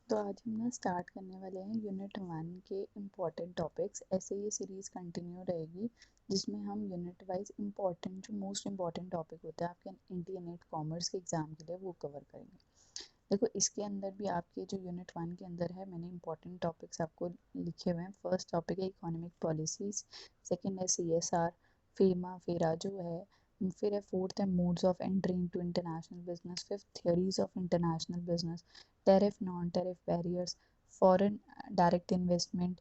तो आज हम ना स्टार्ट करने वाले हैं यूनिट 1 के इम्पॉर्टेंट टॉपिक्स। ऐसे ये सीरीज़ कंटिन्यू रहेगी जिसमें हम यूनिट वाइज इम्पॉर्टेंट जो मोस्ट इम्पॉर्टेंट टॉपिक होता है आपके इंडियन नेट कॉमर्स के एग्ज़ाम के लिए वो कवर करेंगे। देखो इसके अंदर भी आपके जो यूनिट 1 के अंदर है मैंने इंपॉर्टेंट टॉपिक्स आपको लिखे हुए हैं। फर्स्ट टॉपिक है इकोनॉमिक पॉलिसीज़, सेकेंड है CSR, फेमा फेरा जो है, फिर है फोर्थ है modes of entry into international business, fifth theories of international business, tariff non tariff barriers, foreign direct investment,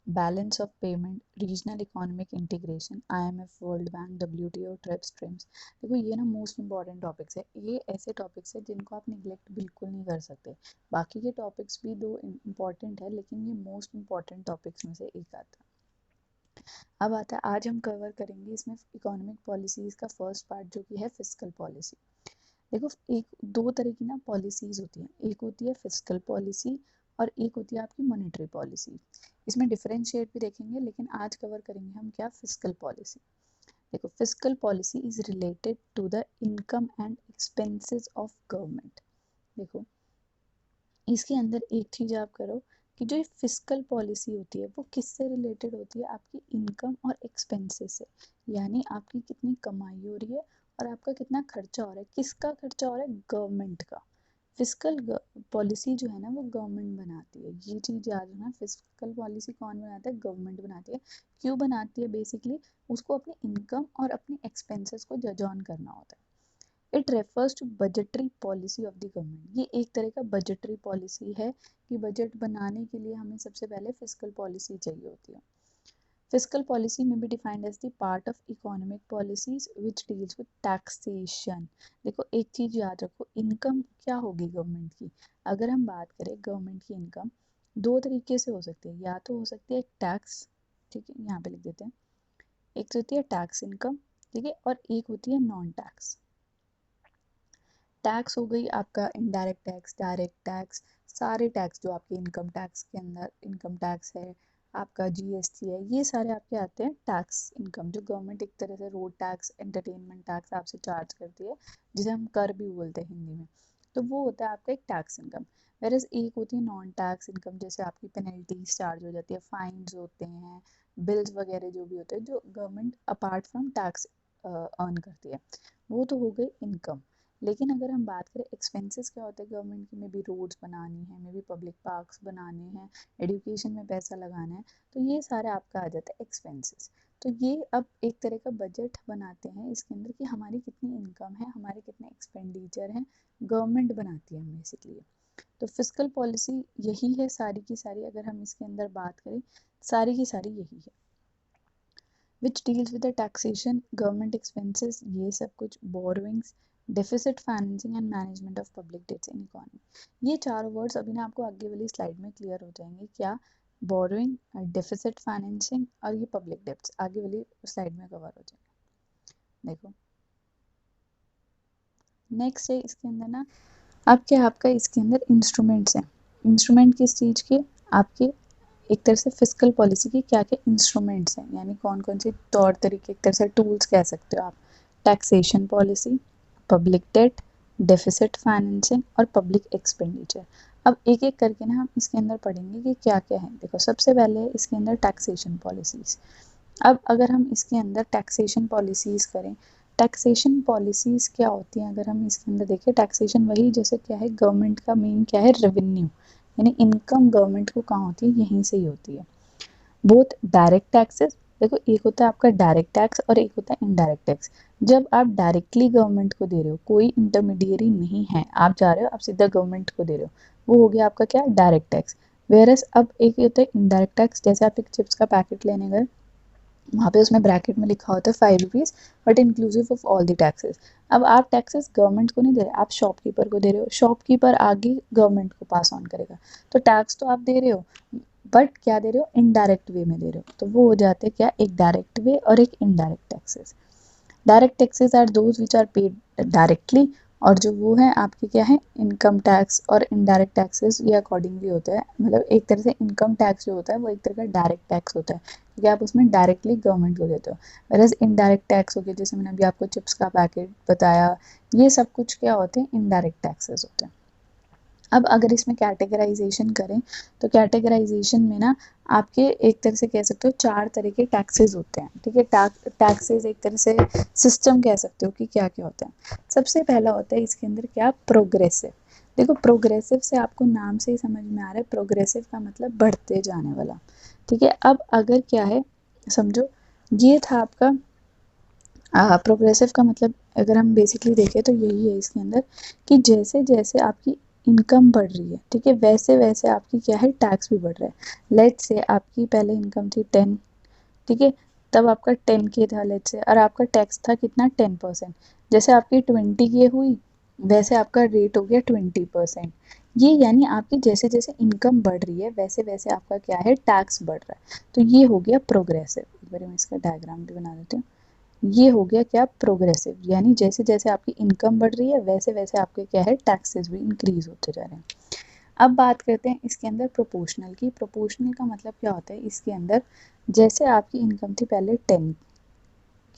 balance of payment, regional economic integration, IMF, world bank, WTO, trips, TRIMS. देखो ये ना most important topics है। ये ऐसे topics है जिनको आप neglect बिल्कुल नहीं कर सकते। बाकी के टॉपिक्स भी दो इम्पॉर्टेंट है लेकिन ये मोस्ट इम्पॉर्टेंट टॉपिक्स में से एक आता है। अब आता है आज हम कवर करेंगे इसमें इकोनॉमिक पॉलिसीज़ का फर्स्ट पार्ट जो कि है फिस्कल पॉलिसी। देखो एक दो तरह की ना पॉलिसीज़ होती हैं, एक होती है फिस्कल पॉलिसी और एक होती है आपकी मॉनेटरी पॉलिसी। इसमें डिफरेंशिएट भी देखेंगे लेकिन आज कवर करेंगे हम क्या फिस्कल पॉलिसी। देखो fiscal policy is related to the income and expenses of government. देखो इसके अंदर एक चीज़ आप करो कि जो ये फिस्कल पॉलिसी होती है वो किससे रिलेटेड होती है, आपकी इनकम और एक्सपेंसेस से। यानी आपकी कितनी कमाई हो रही है और आपका कितना खर्चा हो रहा है। किसका खर्चा हो रहा है? गवर्नमेंट का। फिस्कल पॉलिसी जो है ना वो गवर्नमेंट बनाती है। ये चीज़ याद रखना, फिस्कल पॉलिसी कौन बनाता है? गवर्नमेंट बनाती है। क्यों बनाती है? बेसिकली उसको अपनी इनकम और अपने एक्सपेंसेस को जज ऑन करना होता है। It refers to budgetary policy of the government. ये एक तरह का बजटरी पॉलिसी है कि बजट बनाने के लिए हमें सबसे पहले फिस्कल पॉलिसी चाहिए होती है। फिस्कल पॉलिसी में भी defined as the part of economic policies which deals with taxation. देखो एक चीज याद रखो, इनकम क्या होगी गवर्नमेंट की। अगर हम बात करें गवर्नमेंट की इनकम दो तरीके से हो सकती है। या तो हो सकती है एक टैक्स, ठीक है यहाँ पे लिख देते हैं, एक तो होती है टैक्स इनकम, ठीक है, और एक होती है नॉन टैक्स। टैक्स हो गई आपका इनडायरेक्ट टैक्स, डायरेक्ट टैक्स, सारे टैक्स जो आपके इनकम टैक्स के अंदर, इनकम टैक्स है, आपका GST है, ये सारे आपके आते हैं टैक्स इनकम, जो गवर्नमेंट एक तरह से रोड टैक्स, एंटरटेनमेंट टैक्स आपसे चार्ज करती है, जिसे हम कर भी बोलते हैं हिंदी में। तो वो होता है आपका एक टैक्स इनकम। वेरएज एक होती है नॉन टैक्स इनकम, जैसे आपकी पेनल्टीज चार्ज हो जाती है, फाइन्स होते हैं, बिल्स वगैरह जो भी होते हैं जो government apart from tax earn करती है, वो तो हो गई इनकम। लेकिन अगर हम बात करें एक्सपेंसेस क्या होता है गवर्नमेंट की, में भी रोड्स बनानी है, में भी पब्लिक पार्क्स बनाने हैं, एजुकेशन में पैसा लगाना है, तो ये सारा आपका आ जाता है एक्सपेंसेस। तो ये अब एक तरह का बजट बनाते हैं इसके अंदर कि हमारी कितनी इनकम है, हमारे कितने एक्सपेंडिचर हैं, गवर्नमेंट बनाती है बेसिकली। तो फिस्कल पॉलिसी यही है सारी की सारी। अगर हम इसके अंदर बात करें सारी की सारी यही है, which deals with the taxation, government expenses, ये सब कुछ, borrowings, deficit financing and management of public debts in economy. ये चारों वर्ड्स अभी ना आपको आगे वाली स्लाइड में क्लियर हो जाएंगे। क्या? बोरोइंग, डेफिसिट फाइनेंसिंग और ये पब्लिक डेट्स आगे वाली स्लाइड में कवर हो जाएंगे। देखो नेक्स्ट है इसके अंदर ना, अब क्या आपका इसके अंदर इंस्ट्रूमेंट्स हैं। इंस्ट्रूमेंट किस चीज़ के? आपके एक तरह से फिस्कल पॉलिसी के क्या क्या इंस्ट्रूमेंट्स हैं, यानी कौन कौन से तौर तरीके, एक तरह से टूल्स कह सकते हो आप। Taxation policy, public debt, deficit financing और पब्लिक एक्सपेंडिचर। अब एक एक करके ना हम इसके अंदर पढ़ेंगे कि क्या क्या है। देखो सबसे पहले इसके अंदर टैक्सेशन पॉलिसीज़। अब अगर हम इसके अंदर टैक्सेशन पॉलिसीज़ करें, टैक्सेशन पॉलिसीज़ क्या होती हैं अगर हम इसके अंदर देखें, टैक्सेशन वही जैसे क्या है, गवर्नमेंट का मेन क्या है, रेवेन्यू, यानी इनकम गवर्नमेंट को कहाँ होती है, यहीं से ही होती है। बोथ डायरेक्ट टैक्सेस, देखो एक होता है आपका डायरेक्ट टैक्स और एक होता है इनडायरेक्ट टैक्स। जब आप डायरेक्टली गवर्नमेंट को दे रहे हो, कोई इंटरमीडियरी नहीं है, आप जा रहे हो आप सीधा गवर्नमेंट को दे रहे हो, वो हो गया आपका क्या, डायरेक्ट टैक्स। वेरस अब एक होता है इनडायरेक्ट टैक्स, जैसे आप एक चिप्स का पैकेट लेने गए, वहाँ पे उसमें ब्रैकेट में लिखा होता है 5 rupees but inclusive of all the taxes. अब आप टैक्सेस गवर्नमेंट को नहीं दे रहे, आप शॉपकीपर को दे रहे हो, शॉपकीपर आगे गवर्नमेंट को पास ऑन करेगा। तो टैक्स तो आप दे रहे हो बट क्या दे रहे हो, इनडायरेक्ट वे में दे रहे हो। तो वो हो जाते हैं क्या, एक डायरेक्ट वे और एक indirect taxes. Direct taxes are those which are paid directly, और जो वो है आपके क्या है, इनकम टैक्स और इनडायरेक्ट टैक्सेस, ये अकॉर्डिंगली होता है। मतलब एक तरह से इनकम टैक्स जो होता है वो एक तरह का डायरेक्ट टैक्स होता है क्योंकि आप उसमें डायरेक्टली गवर्नमेंट को देते हो। वैसे इनडायरेक्ट टैक्स हो गया, जैसे मैंने अभी आपको चिप्स का पैकेट बताया, ये सब कुछ क्या होते हैं, इनडायरेक्ट टैक्सेस होते हैं। अब अगर इसमें कैटेगराइजेशन करें तो कैटेगराइजेशन में ना आपके एक तरह से कह सकते हो 4 तरह के टैक्सेस होते हैं, ठीक है। टैक्सेस एक तरह से सिस्टम कह सकते हो कि क्या क्या होता है। सबसे पहला होता है इसके अंदर क्या, प्रोग्रेसिव। देखो प्रोग्रेसिव से आपको नाम से ही समझ में आ रहा है, प्रोग्रेसिव का मतलब बढ़ते जाने वाला, ठीक है। अब अगर क्या है समझो, ये था आपका प्रोग्रेसिव का मतलब अगर हम बेसिकली देखें तो यही है इसके अंदर कि जैसे जैसे आपकी इनकम बढ़ रही है, ठीक है, वैसे वैसे आपकी क्या है टैक्स भी बढ़ रहा है। लेट्स से आपकी पहले इनकम थी 10, ठीक है, तब आपका 10 के था लेट्स से, और आपका टैक्स था कितना 10%। जैसे आपकी 20 के हुई वैसे आपका रेट हो गया 20%। ये यानी आपकी जैसे जैसे इनकम बढ़ रही है वैसे वैसे आपका क्या है टैक्स बढ़ रहा है। तो ये हो गया प्रोग्रेसिव। एक बार मैं इसका डायग्राम भी बना देती हूँ। ये हो गया क्या, प्रोग्रेसिव, यानी जैसे जैसे आपकी इनकम बढ़ रही है वैसे वैसे आपके क्या है टैक्सेस भी इंक्रीज होते जा रहे हैं। अब बात करते हैं इसके अंदर प्रोपोर्शनल की। प्रोपोर्शनल का मतलब क्या होता है, इसके अंदर जैसे आपकी इनकम थी पहले 10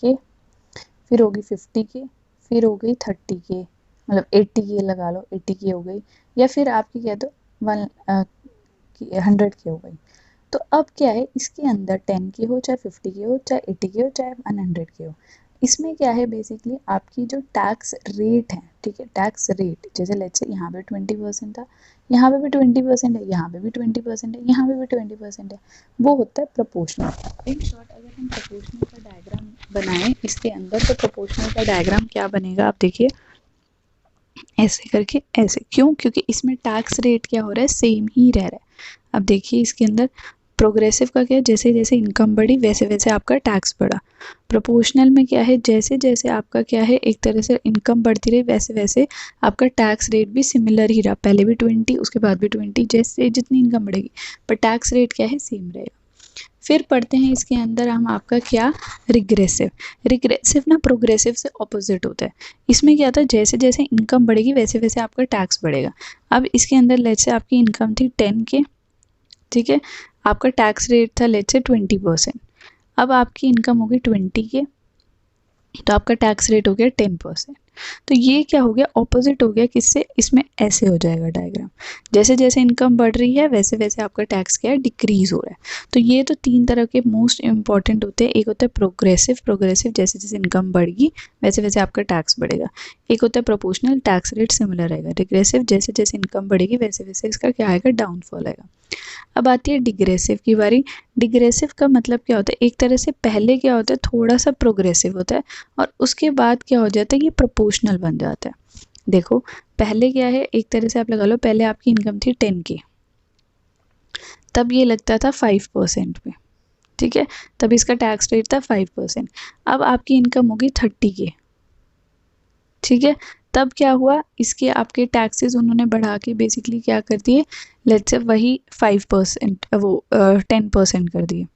के, फिर होगी 50 के, फिर हो गई 30 के, मतलब 80 के लगा लो, 80 की हो गई, या फिर आपकी कह दो 100 की हो गई। तो अब क्या है इसके अंदर 10 की हो चाहे 50 की हो चाहे 80 की हो चाहे 100 की हो, इसमें क्या है बेसिकली आपकी जो टैक्स रेट है, ठीक है, टैक्स रेट जैसे लेट्स से यहाँ पे 20% था, यहाँ पे भी 20% है, यहाँ पे भी 20% है, यहाँ पे भी 20% है, वो होता है प्रोपोर्शनल। इन शॉर्ट अगर हम प्रोपोर्शनल का डायग्राम बनाएं इसके अंदर तो प्रोपोर्शनल का डायग्राम क्या बनेगा, आप देखिए ऐसे करके ऐसे, क्यों, क्योंकि इसमें टैक्स रेट क्या हो रहा है सेम ही रह रहा है। अब देखिए इसके अंदर प्रोग्रेसिव का क्या है, जैसे जैसे इनकम बढ़ी वैसे वैसे आपका टैक्स बढ़ा। प्रोपोर्शनल में क्या है, जैसे जैसे आपका क्या है एक तरह से इनकम बढ़ती रही वैसे वैसे आपका टैक्स रेट भी सिमिलर ही रहा, पहले भी 20 उसके बाद भी 20, जैसे जितनी इनकम बढ़ेगी पर टैक्स रेट क्या है सेम रहेगा। फिर पढ़ते हैं इसके अंदर हम आपका क्या, रिग्रेसिव। रिग्रेसिव ना प्रोग्रेसिव से ऑपोजिट होता है। इसमें क्या था, जैसे जैसे इनकम बढ़ेगी वैसे वैसे आपका टैक्स बढ़ेगा। अब इसके अंदर लेट्स से आपकी इनकम थी 10 के, ठीक है, आपका टैक्स रेट था लेट्स से 20%। अब आपकी इनकम होगी 20 के, तो आपका टैक्स रेट हो गया 10%। तो ये क्या हो गया, ऑपोजिट हो गया किससे, इसमें ऐसे हो जाएगा डायग्राम, जैसे जैसे इनकम बढ़ रही है वैसे वैसे आपका टैक्स क्या है डिक्रीज हो रहा है। तो ये तो 3 तरह के मोस्ट इंपॉर्टेंट होते हैं। एक होता है प्रोग्रेसिव, प्रोग्रेसिव जैसे जैसे इनकम बढ़ेगी वैसे वैसे आपका टैक्स बढ़ेगा। एक होता है प्रोपोर्शनल, टैक्स रेट सिमिलर रहेगा। रिग्रेसिव, जैसे जैसे इनकम बढ़ेगी वैसे वैसे इसका क्या आएगा, डाउनफॉल आएगा। अब आती है डिग्रेसिव की बारी। डिग्रेसिव का मतलब क्या होता है, एक तरह से पहले क्या होता है थोड़ा सा प्रोग्रेसिव होता है और उसके बाद क्या हो जाता है ये प्रोपोर्शनल बन जाता है। देखो पहले क्या है, एक तरह से आप लगा लो पहले आपकी इनकम थी 10 की, तब ये लगता था 5% पे, ठीक है, तब इसका टैक्स रेट था 5%। अब आपकी इनकम होगी 30 की, ठीक है, तब क्या हुआ इसके आपके टैक्सेस उन्होंने बढ़ा के बेसिकली क्या कर दिए, लेट्स से वही 5% वो 10% कर दिए।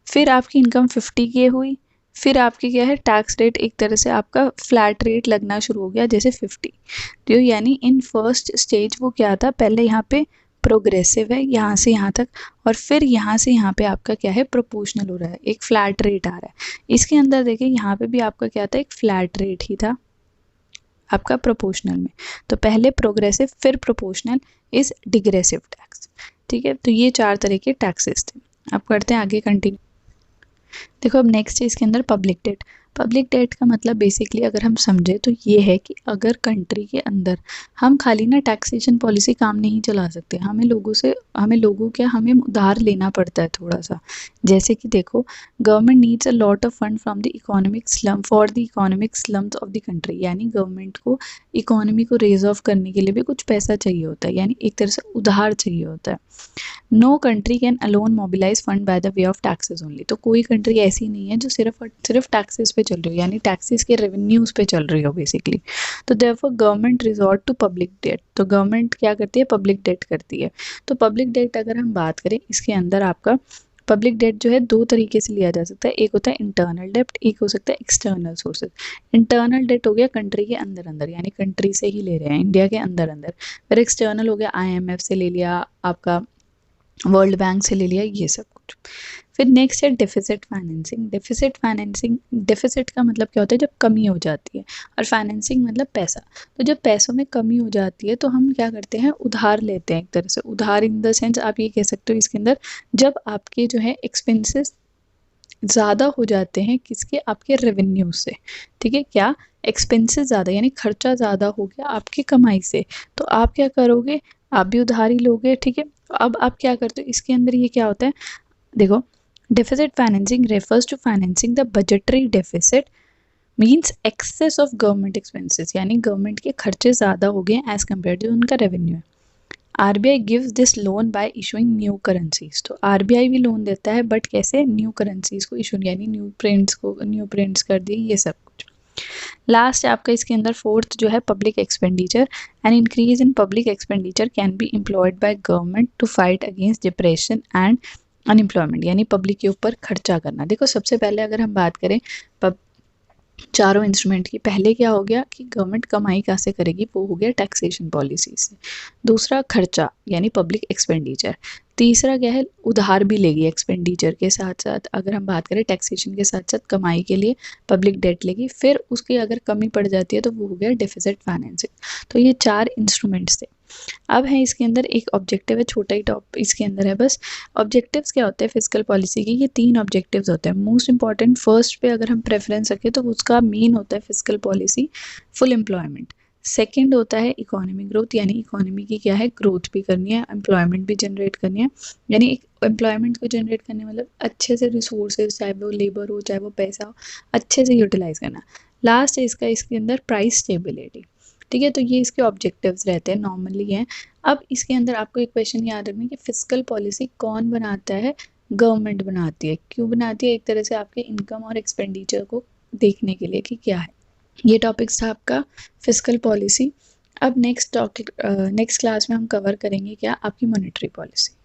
फिर आपकी इनकम 50 की हुई, फिर आपकी क्या है टैक्स रेट एक तरह से आपका फ्लैट रेट लगना शुरू हो गया जैसे 50। तो यानी इन फर्स्ट स्टेज वो क्या था, पहले यहाँ पे प्रोग्रेसिव है यहाँ से यहाँ तक, और फिर यहाँ से यहाँ पे आपका क्या है प्रोपोर्शनल हो रहा है, एक फ्लैट रेट आ रहा है। इसके अंदर देखिए यहाँ पे भी आपका क्या था, एक फ्लैट रेट ही था आपका प्रोपोर्शनल में। तो पहले प्रोग्रेसिव फिर प्रोपोर्शनल इज डिग्रेसिव टैक्स, ठीक है। तो ये 4 तरह के टैक्सेस थे। अब करते हैं आगे कंटिन्यू। देखो अब नेक्स्ट है इसके अंदर पब्लिक डेट। पब्लिक डेट का मतलब बेसिकली अगर हम समझे तो ये है कि अगर कंट्री के अंदर हम खाली ना टैक्सेशन पॉलिसी काम नहीं चला सकते, हमें हमें उधार लेना पड़ता है थोड़ा सा। जैसे कि देखो government needs a lot of fund from the economic slum for the economic slums of the country, यानी गवर्नमेंट को इकोनॉमी को रेज ऑफ करने के लिए भी कुछ पैसा चाहिए होता है, यानी एक तरह से उधार चाहिए होता है। No country can alone mobilize fund by the way of taxes only. तो कोई कंट्री ऐसी नहीं है जो सिर्फ टैक्सेस पे चल रही हो, यानी टैक्सेस के रेवेन्यूज पे चल रही हो बेसिकली। तो therefore government resort to public debt. तो गवर्नमेंट क्या करती है, पब्लिक डेट करती है। तो पब्लिक डेट अगर हम बात करें इसके अंदर आपका पब्लिक डेट जो है 2 तरीके से लिया जा सकता है, एक होता है इंटरनल डेट, एक हो सकता है एक्सटर्नल सोर्सेज। इंटरनल डेट हो गया कंट्री के अंदर अंदर, यानी कंट्री से ही ले रहे हैं इंडिया के अंदर अंदर। फिर एक्सटर्नल हो गया IMF से ले लिया, आपका वर्ल्ड बैंक से ले लिया, ये सब। कुछ। फिर नेक्स्ट है डेफिसिट फाइनेंसिंग। डेफिसिट का मतलब क्या होता है, जब कमी हो जाती है, और फाइनेंसिंग मतलब पैसा। तो जब पैसों में कमी हो जाती है तो हम क्या करते हैं, उधार लेते हैं। एक तरह से उधार इन द सेंस आप ये कह सकते हो इसके अंदर, जब आपके जो है एक्सपेंसेस ज़्यादा हो जाते हैं किसके, आपके रेवेन्यू से। ठीक है, क्या एक्सपेंसेस ज़्यादा यानी खर्चा ज़्यादा हो गया आपकी कमाई से, तो आप क्या करोगे, आप भी उधारी लोगे। ठीक है, अब आप क्या करते हो इसके अंदर, ये क्या होता है, देखो, deficit financing refers to financing the budgetary deficit means excess of government expenses, यानी गवर्नमेंट के खर्चे ज़्यादा हो गए एज कम्पेयर टू उनका रेवेन्यू है। RBI gives this loan by issuing new currencies. तो आरबीआई भी लोन देता है, बट कैसे, न्यू करेंसीज को इशू, यानी न्यू प्रिंट्स कर दिए, ये सब कुछ। लास्ट है आपका इसके अंदर फोर्थ जो है public expenditure. An increase in public expenditure can be employed by government to fight against depression and unemployment, यानी पब्लिक के ऊपर खर्चा करना। देखो सबसे पहले अगर हम बात करें चारों इंस्ट्रूमेंट की, पहले क्या हो गया कि गवर्नमेंट कमाई कहाँ से करेगी, वो हो गया टैक्सेशन पॉलिसी से। दूसरा खर्चा यानी पब्लिक एक्सपेंडिचर। तीसरा क्या है, उधार भी लेगी एक्सपेंडिचर के साथ साथ, अगर हम बात करें टैक्सेशन के साथ साथ कमाई के लिए पब्लिक डेट लेगी, फिर उसकी अगर कमी पड़ जाती है तो वो हो गया डेफिसिट फाइनेंसिंग। तो ये 4 इंस्ट्रूमेंट्स थे। अब है इसके अंदर एक ऑब्जेक्टिव है, छोटा ही टॉप इसके अंदर है बस। ऑब्जेक्टिव्स क्या होते हैं फिजिकल पॉलिसी के, ये 3 ऑब्जेक्टिव्स होते हैं मोस्ट इंपॉर्टेंट। फर्स्ट पे अगर हम प्रेफरेंस रखें तो उसका मेन होता है physical policy full employment. Second होता है इकोनॉमी ग्रोथ, यानी इकोनॉमी की क्या है, ग्रोथ भी करनी है, एम्प्लॉयमेंट भी जनरेट करनी है, यानी एम्प्लॉयमेंट को जनरेट करने मतलब अच्छे से रिसोर्सेज, चाहे वो लेबर हो चाहे वो पैसा हो, अच्छे से यूटिलाइज करना। लास्ट है इसका, इसके अंदर प्राइस स्टेबिलिटी। ठीक है, तो ये इसके ऑब्जेक्टिव्स रहते हैं, नॉर्मली हैं। अब इसके अंदर आपको एक क्वेश्चन याद रखना कि फिजिकल पॉलिसी कौन बनाता है, गवर्नमेंट बनाती है। क्यों बनाती है, एक तरह से आपके इनकम और एक्सपेंडिचर को देखने के लिए कि क्या है। ये टॉपिक्स था आपका फिजिकल पॉलिसी। अब नेक्स्ट क्लास में हम कवर करेंगे क्या, आपकी मॉनेटरी पॉलिसी।